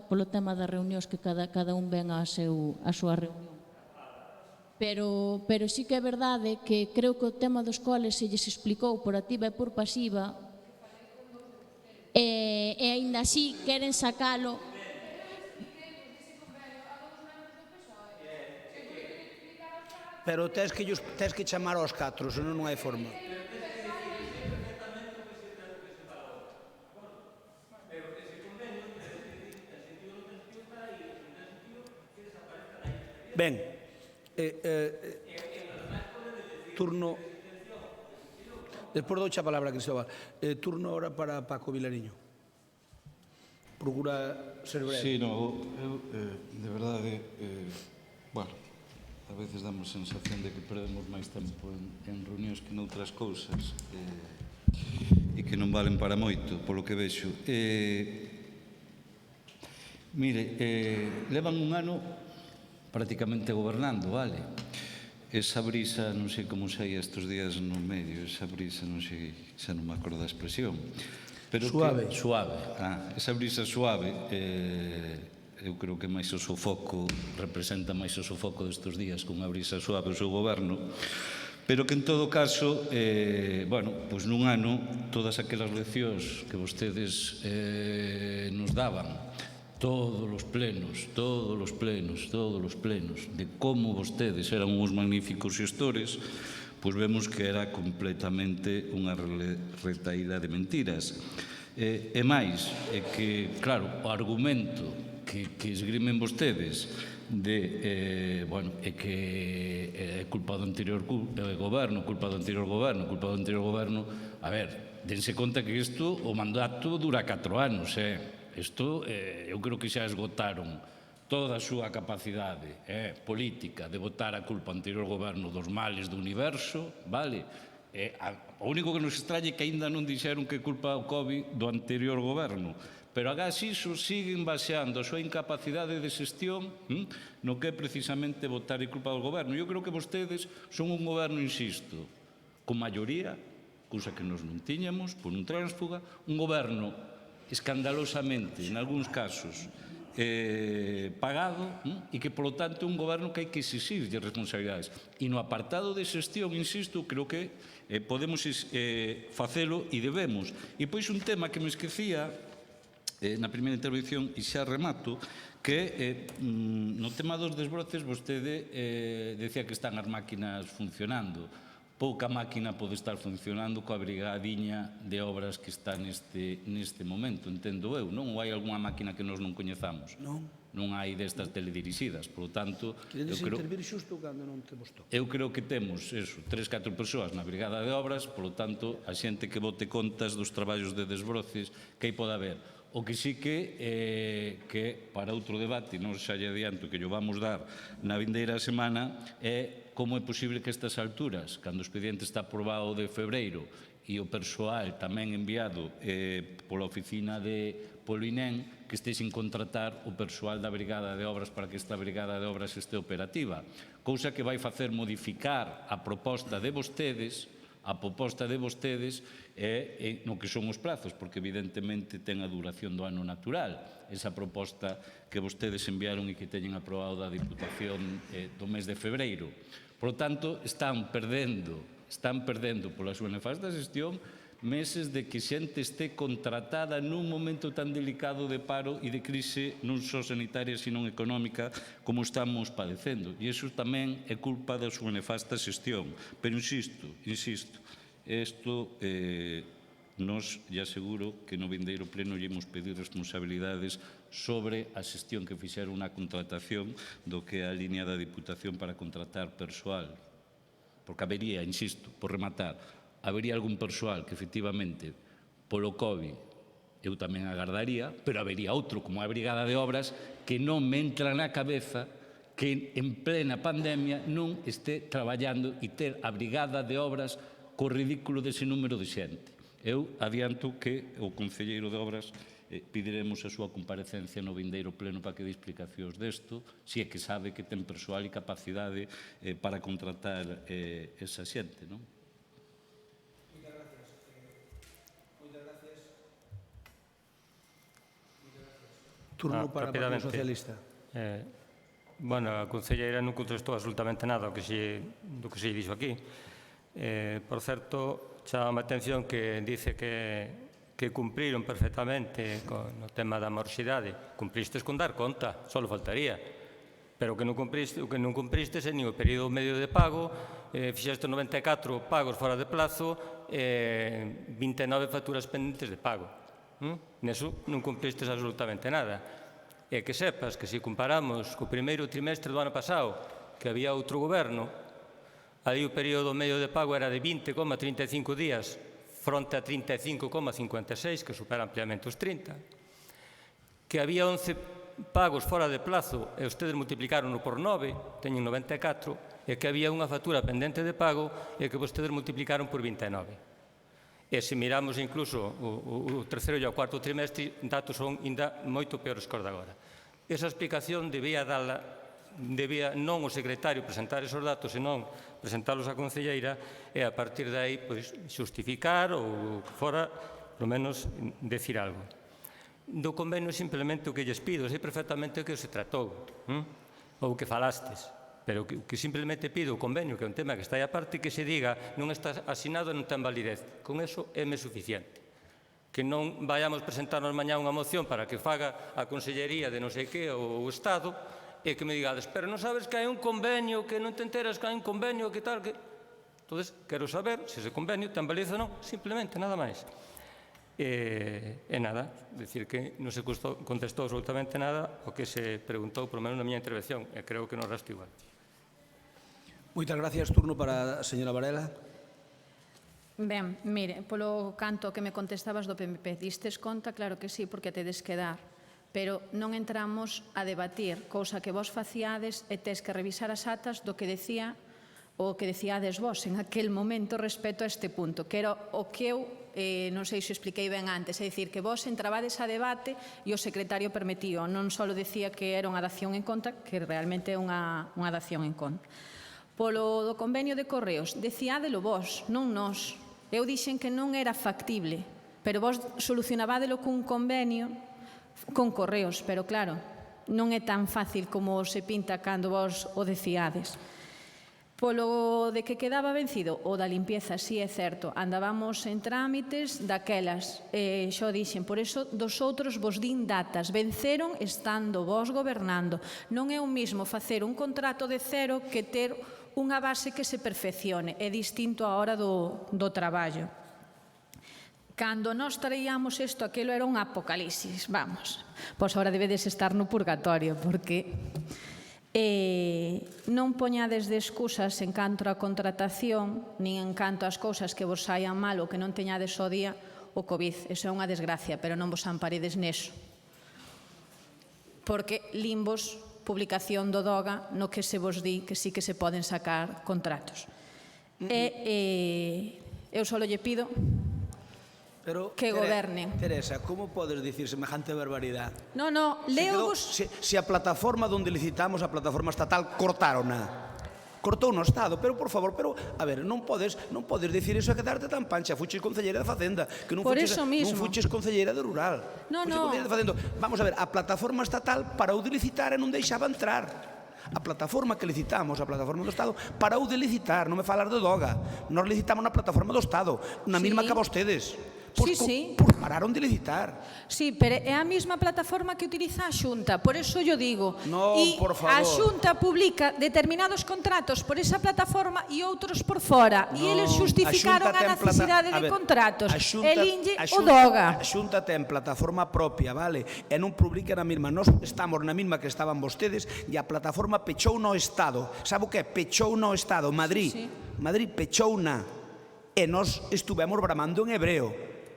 polo tema das reunións que cada un ven a súa reunión. Pero sí que é verdade que creo que o tema dos coles se lles explicou por activa e por pasiva e aínda así queren sacalo. Pero tes que chamar aos 4, senón non hai forma. Ben, turno... Despois douche a palabra a Cristóbal. Turno ahora para Paco Vilariño. Procura ser breve. Sí, no, eu, de verdade, bueno, a veces damos sensación de que perdemos máis tempo en reunións que noutras cousas e que non valen para moito, polo que vexo. Mire, levan un ano prácticamente gobernando, vale? Esa brisa, non sei como saía estes días no medio, esa brisa, non sei, xa non me acordo da expresión. Pero Suave. Suave. Esa brisa suave, eu creo que máis o sofoco, representa máis o sofoco destes días con a brisa suave o seu goberno, pero que en todo caso, bueno, pois nun ano, todas aquelas leccións que vostedes nos daban, todos os plenos, de como vostedes eran uns magníficos xestores, pois vemos que era completamente unha retaída de mentiras. E máis, é que, claro, o argumento que esgrimen vostedes de, bueno, é que é culpa do anterior goberno, a ver, dense conta que isto, o mandato dura 4 anos, Isto, eu creo que xa esgotaron toda a súa capacidade política de botar a culpa ao anterior goberno dos males do universo, vale? O único que nos extraña é que aínda non dixeron que é culpa o COVID do anterior goberno, pero agás iso siguen baseando a súa incapacidade de xestión no que é precisamente botar a culpa ao goberno. Eu creo que vostedes son un goberno, insisto, con maioría, cousa que nos non tiñamos, por un tránsfuga, un goberno escandalosamente, en algúns casos, pagado e que, polo tanto, é un goberno que hai que exixirlle responsabilidades. E no apartado de xestión, insisto, creo que podemos facelo e debemos. E pois un tema que me esquecía na primeira intervención, e xa remato, que no tema dos desbroces vostede decía que están as máquinas funcionando. Pouca máquina pode estar funcionando coa brigadiña de obras que está neste momento, entendo eu, non? Ou hai algunha máquina que nós non coñezamos? Non. Non hai destas teledirixidas, por lo tanto... Queredes intervir xusto cando non te mostrou. Eu creo que temos, 3, 4 persoas na brigada de obras, por lo tanto, a xente que bote contas dos traballos de desbroces que aí pode haber. O que sí que para outro debate, non xa lle adianto que lle vamos dar na vindeira semana, é como é posible que a estas alturas, cando o expediente está aprobado de febreiro e o persoal tamén enviado pola oficina polo INEM, que este sin contratar o persoal da Brigada de Obras para que esta Brigada de Obras este operativa. Cousa que vai facer modificar a proposta de vostedes no que son os prazos, porque evidentemente ten a duración do ano natural. Esa proposta que vostedes enviaron e que teñen aprobado da Diputación do mes de febreiro. Por lo tanto, están perdendo pola súa nefasta xestión meses de que xente este contratada nun momento tan delicado de paro e de crise non só sanitaria, sino económica, como estamos padecendo. E iso tamén é culpa da súa nefasta xestión. Pero insisto, isto nos lle aseguro que no vindeiro pleno lle imos pedir responsabilidades sobre a xestión que fixeron na contratación do que é a línea da Diputación para contratar persoal. Porque habería, insisto, por rematar, habería algún persoal que efectivamente polo COVID eu tamén agardaría, pero habería outro, como a Brigada de Obras, que non me entra na cabeza que en plena pandemia non este traballando e ter a Brigada de Obras co ridículo dese número de xente. Eu adianto que o Concelleiro de Obras pediremos a súa comparecencia no vindeiro pleno para que dé explicacións desto, se é que sabe que ten persoal e capacidade para contratar esa xente, non? Turno para o Partido Socialista. Bueno, a concelleira non contestou absolutamente nada do que se dixo aquí. Por certo, chama a atención que dice que cumpriron perfectamente no tema da morosidade. Cumpristes con dar conta, só faltaría. Pero o que non cumpristes é nin o período medio de pago, fixeste 94 pagos fora de plazo, 29 facturas pendentes de pago. Neso non cumpristes absolutamente nada. E que sepas que se comparamos co primeiro trimestre do ano pasado, que había outro goberno, aí o período medio de pago era de 20,35 días, fronte a 35,56, que supera ampliamente os 30, que había 11 pagos fora de plazo e ustedes multiplicaron por 9, teñen 94, e que había unha factura pendente de pago e que vostedes multiplicaron por 29. E se miramos incluso o terceiro e o cuarto trimestre, datos son ainda moito peores que os de agora. Esa explicación debía non o secretario presentar esos datos, senón presentalos á concelleira e a partir de aí xustificar ou que fora, polo menos, decir algo. Do convenio simplemente o que lles pido, sei perfectamente o que se tratou ou que falastes. Pero que simplemente pido o convenio, que é un tema que está aí aparte, que se diga non está asinado e non ten validez. Con eso é suficiente. Que non vayamos presentarnos mañá unha moción para que faga a Consellería de non sei que ou o Estado e que me digades, pero non sabes que hai un convenio, que non te enteras que hai un convenio, que tal, que... Entón, quero saber se ese convenio ten validez ou non, simplemente, nada máis. E nada, decir que non se contestou absolutamente nada o que se preguntou, por lo menos na miña intervención, e creo que non resto igual. Moitas gracias. Turno para a señora Varela. Ben, mire, polo canto que me contestabas do PMP, distes conta, claro que sí, porque tedes que dar, pero non entramos a debatir, cousa que vos faciades e tes que revisar as atas do que decía o que decíades vos en aquel momento respecto a este punto, que era o que eu non sei se expliquei ben antes, é dicir, que vos entrabades a debate e o secretario permitío, non só decía que era unha dación en conta, que realmente é unha dación en conta. Polo do convenio de Correos, decíadelo vos, non nós. Eu dixen que non era factible, pero vos solucionabádelo cun convenio con Correos, pero claro, non é tan fácil como se pinta cando vos o decíades. Polo de que quedaba vencido, o da limpieza, sí é certo, andábamos en trámites daquelas, xo dixen, por iso dos outros vos din datas, venceron estando vos gobernando. Non é o mismo facer un contrato de cero que ter unha base que se perfeccione, é distinto a hora do traballo. Cando nós traíamos isto, aquilo era un apocalipsis, vamos, pois agora debedes estar no purgatorio, porque non poñades de excusas en canto a contratación, nin en canto ás cousas que vos saian mal ou que non teñades o día o COVID. Eso é unha desgracia, pero non vos amparedes neso. Porque limbos publicación do DOGA no que se vos di que sí que se poden sacar contratos. Eu só lle pido que gobernen. Teresa, como podes dicir semejante barbaridade? No, leovos... Se a plataforma onde licitamos, a plataforma estatal, cortárona. Cortou no Estado, pero por favor, a ver, non podes dicir iso e quedarte tan pancha. Fuches concelleira de Facenda, que non fuches concelleira de Rural. No. Vamos a ver, a plataforma estatal parou de licitar e non deixaba entrar. A plataforma que licitamos, a plataforma do Estado, parou de licitar, non me falar de DOGA. Nós licitamos na plataforma do Estado, na mesma que vostedes. Sí. Pararon de licitar. Sí, pero é a mesma plataforma que utiliza a Xunta, por eso yo digo. Non, por favor. A Xunta publica determinados contratos por esa plataforma e outros por fora. E eles justificaron a necesidade de contratos. E linlle o DOGA. A Xunta ten plataforma propia, vale? E non publica na mesma. Nós estamos na mesma que estaban vostedes e a plataforma pechou no Estado. Sabe o que? Pechou no Estado. Madrid pechou na. E nós estuvemos bramando en hebreo.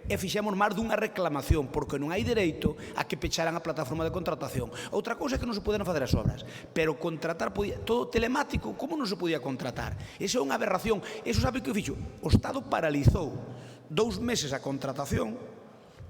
e fixemos máis dunha reclamación, porque non hai dereito a que pecharan a plataforma de contratación. Outra cousa é que non se poden facer as obras, pero contratar, todo telemático, como non se podía contratar? Esa é unha aberración. Eso sabe que fixo? O Estado paralizou 2 meses a contratación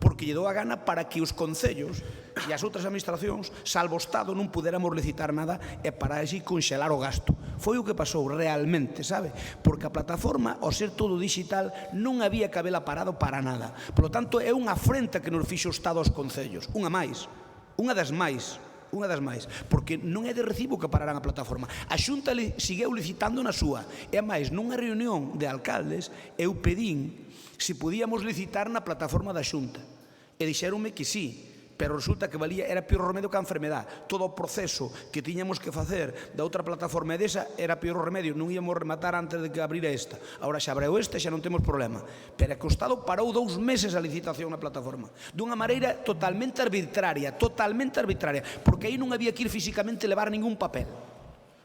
porque lle dou a gana para que os concellos e as outras administracións, salvo o Estado, non pudéramos licitar nada e para así conxelar o gasto. Foi o que pasou realmente, sabe? Porque a plataforma, ao ser todo digital, non había que habela parado para nada. Por lo tanto, é unha afrenta que nos fixo o Estado aos concellos. Unha máis, unha das máis, porque non é de recibo que pararan a plataforma. A Xunta segueu licitando na súa. E máis, nunha reunión de alcaldes, eu pedín se podíamos licitar na plataforma da Xunta. E dixeronme que sí, pero resulta que era peor remedio que a enfermedade. Todo o proceso que tiñamos que facer da outra plataforma e desa era peor remedio. Non íamos rematar antes de que abrira esta. Agora xa abreu esta e xa non temos problema. Pero é que o Estado parou 2 meses a licitación na plataforma. Dunha maneira totalmente arbitraria, porque aí non había que ir físicamente levar ningún papel.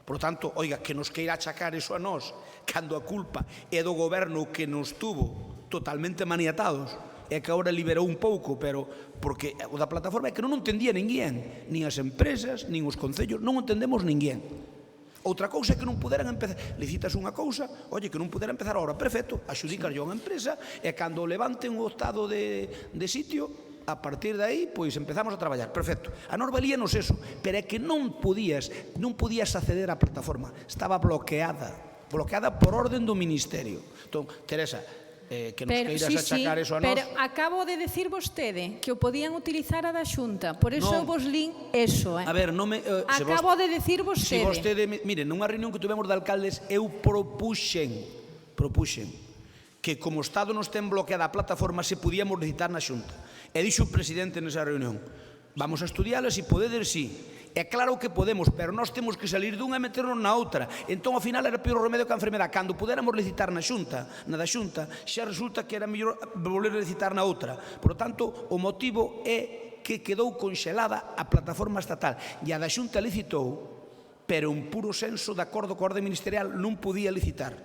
Por lo tanto, oiga, que nos queira achacar eso a nós, cando a culpa é do goberno que nos tuvo totalmente maniatados, é que agora liberou un pouco, pero porque o da plataforma é que non entendía ninguén, nin as empresas, nin os concellos, non entendemos ninguén. Outra cousa é que non puderan empezar, licitas unha cousa, oye, que non pudera empezar agora, perfecto, axudicar yo a unha empresa, e cando levanten o estado de sitio, a partir de aí, pois empezamos a traballar, perfecto. A nós valíanos eso, pero é que non podías acceder á plataforma, estaba bloqueada por orden do Ministerio. Entón, Teresa, que nos queiras achacar eso a nós. Pero acabo de decir vostede que o podían utilizar a da Xunta, por eso eu vos lin eso. A ver, acabo de decir vostede. Se vostede, mire, nunha reunión que tuvemos de alcaldes, eu propuxen que como o Estado nos ten bloqueada a plataforma se podíamos licitar na Xunta. E dixo o presidente nesa reunión, vamos a estudialas e podedes sí. É claro que podemos, pero nós temos que salir dunha e meternos na outra. Entón, ao final, era peor remedio que a enfermedade. Cando pudéramos licitar na da Xunta, xa resulta que era mellor volver a licitar na outra. Por lo tanto, o motivo é que quedou conxelada a plataforma estatal. E a da Xunta licitou, pero en puro senso, de acordo coa orde ministerial, non podía licitar.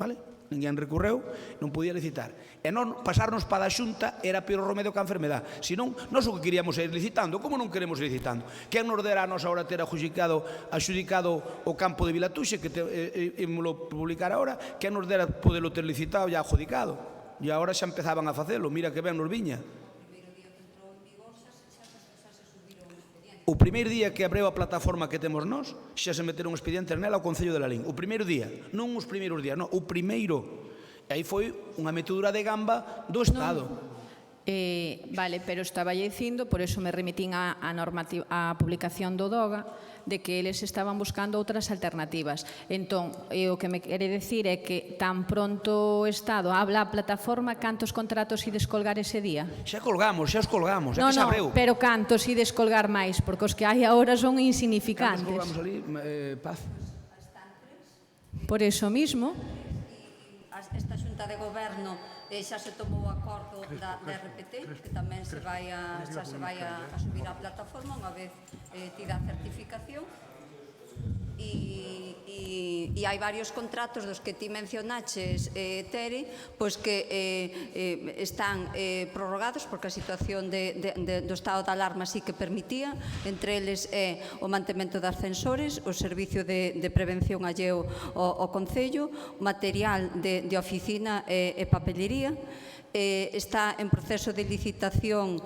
Vale? Ninguén recurreu, non podía licitar. E non pasarnos para a Xunta era peor remedio que a enfermedade. Senón, nós o que queríamos é ir licitando. Como non queremos ir licitando? Quen nos dera a nos ahora ter adxudicado o campo de Vilatuxe, que ímoslo publicar ahora, quen nos dera podelo ter licitado e adjudicado? E agora xa empezaban a facelo, mira que ben nos viña. O primeiro día que abreu a plataforma que temos nós, xa se meteron expedientes nela ao Concello de Lalín. O primeiro día, non os primeiros días, non, o primeiro. E aí foi unha metedura de gamba do Estado. Vale, pero estaba dicindo, por eso me remitín á publicación do DOGA, de que eles estaban buscando outras alternativas. Entón, o que me quere decir é que tan pronto o Estado habla a plataforma, cantos contratos ides colgar ese día? Xa os colgamos, é que xa abreu. Pero cantos ides colgar máis? Porque os que hai agora son insignificantes. Cantos colgamos ali, Paz? Por eso mismo. Esta Xunta de Goberno xa se tomou o acordo da RPT, que tamén xa se vai a subir á plataforma unha vez tida a certificación, e hai varios contratos dos que ti mencionaches, Tere, pois que están prorrogados porque a situación do estado de alarma sí que permitía. Entre eles é o mantemento de ascensores, o servicio de prevención alleo ao Concello, material de oficina e papelería. Está en proceso de licitación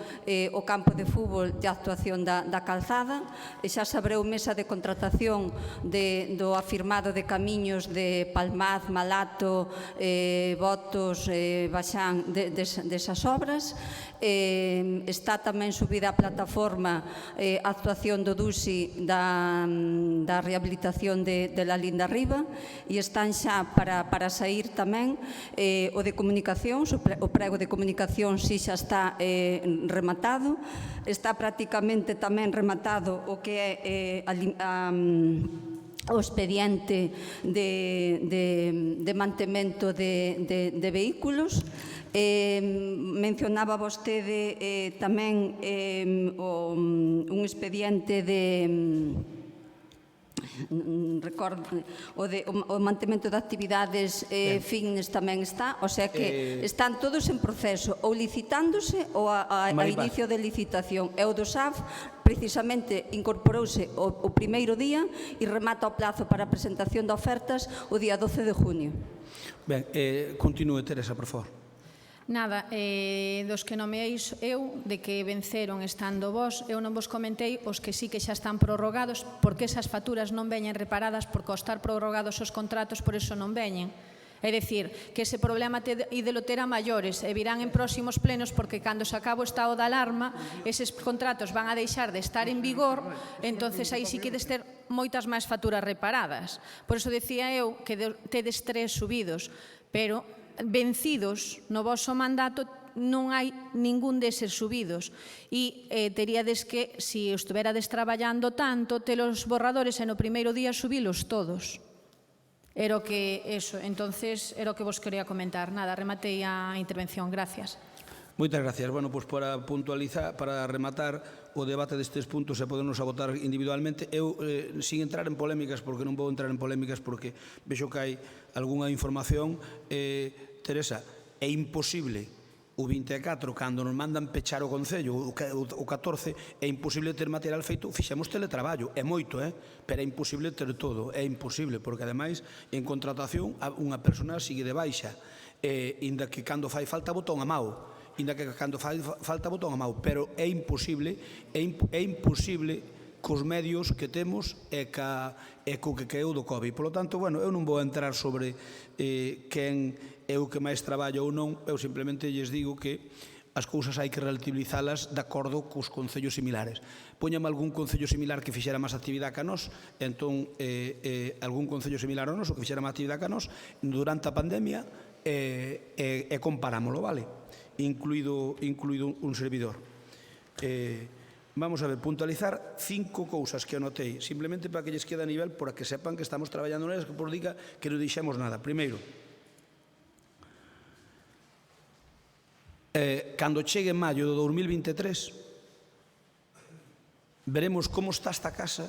o campo de fútbol de actuación da calzada, e xa se abreu mesa de contratación do afirmado de camiños de Palmaz, Malato, Botos, Baxán, desas obras. Está tamén subida a plataforma a actuación do DUSI da rehabilitación de Lalín de Arriba, e están xa para sair tamén o de comunicacións, o prego de comunicación si xa está rematado. Está prácticamente tamén rematado o que é o expediente de mantemento de vehículos. Mencionaba vostede tamén un expediente recordo, o mantemento de actividades fitness tamén está, o sea que están todos en proceso, ou licitándose ou a inicio de licitación. E o do SAF, precisamente, incorporouse o primeiro día e remata o plazo para a presentación de ofertas o día 12 de junio. Ben, continúe, Teresa, por favor. Nada, dos que nomeéis eu, de que venceron estando vos, eu non vos comentei os que sí que xa están prorrogados, porque esas facturas non veñen reparadas por costar prorrogados os contratos, por eso non veñen. É dicir, que ese problema ídelo terá maiores e virán en próximos plenos, porque cando se acabe o estado de alarma, eses contratos van a deixar de estar en vigor, entonces aí sí que des ter moitas máis facturas reparadas. Por eso decía eu que tedes 3 subidos, pero vencidos no voso mandato non hai ningún deses subidos e teríades que, se estuverades traballando tanto, telos borradores e no primeiro día subilos todos. Era o que, eso, entonces, era o que vos quería comentar. Nada, rematei a intervención. Gracias. Moitas gracias. Bueno, pois para puntualizar, para rematar o debate destes puntos e podernos agotar individualmente, eu, sin entrar en polémicas, porque non vou entrar en polémicas porque vexo que hai algunha información, Teresa, é imposible o 24, cando nos mandan pechar o Concello, o 14, é imposible ter material feito, fixemos teletraballo, é moito, pero é imposible ter todo, é imposible, porque ademais, en contratación, unha persona sigue de baixa, inda que cando fai falta botón a mao, pero é imposible cos medios que temos e co que caeu do COVID. Por lo tanto, bueno, eu non vou entrar sobre quen é o que máis traballo ou non, eu simplemente lles digo que as cousas hai que relativizalas de acordo cos concellos similares. Póñame algún concello similar que fixera máis actividade que a nós, entón algún concello similar a nós, o que fixera máis actividade que a nós, durante a pandemia, e comparámoslo, vale? Incluído un servidor. Vamos a ver, puntualizar 5 cousas que anotei, simplemente para que lles quede a nivel, para que sepan que estamos traballando nelas, que por diga que non deixemos nada. Primeiro, cando chegue en maio do 2023, veremos como está esta casa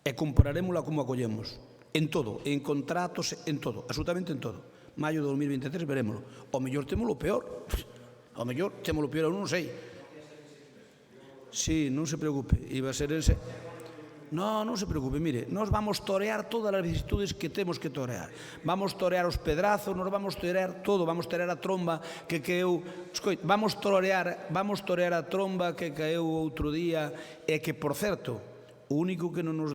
e compararemosla como a collemos. En todo, en contratos, en todo, absolutamente en todo. Maio do 2023 verémoslo. O mellor temos o peor. O mellor temos o peor, eu non sei. Sí, non se preocupe. Iba a ser ese... Non se preocupe, mire, nós vamos torear todas as vicisitudes que temos que torear. Vamos torear os pedrazos, nós vamos torear todo, vamos torear a tromba que caeu... Vamos torear a tromba que caeu outro día e que, por certo, o único que non nos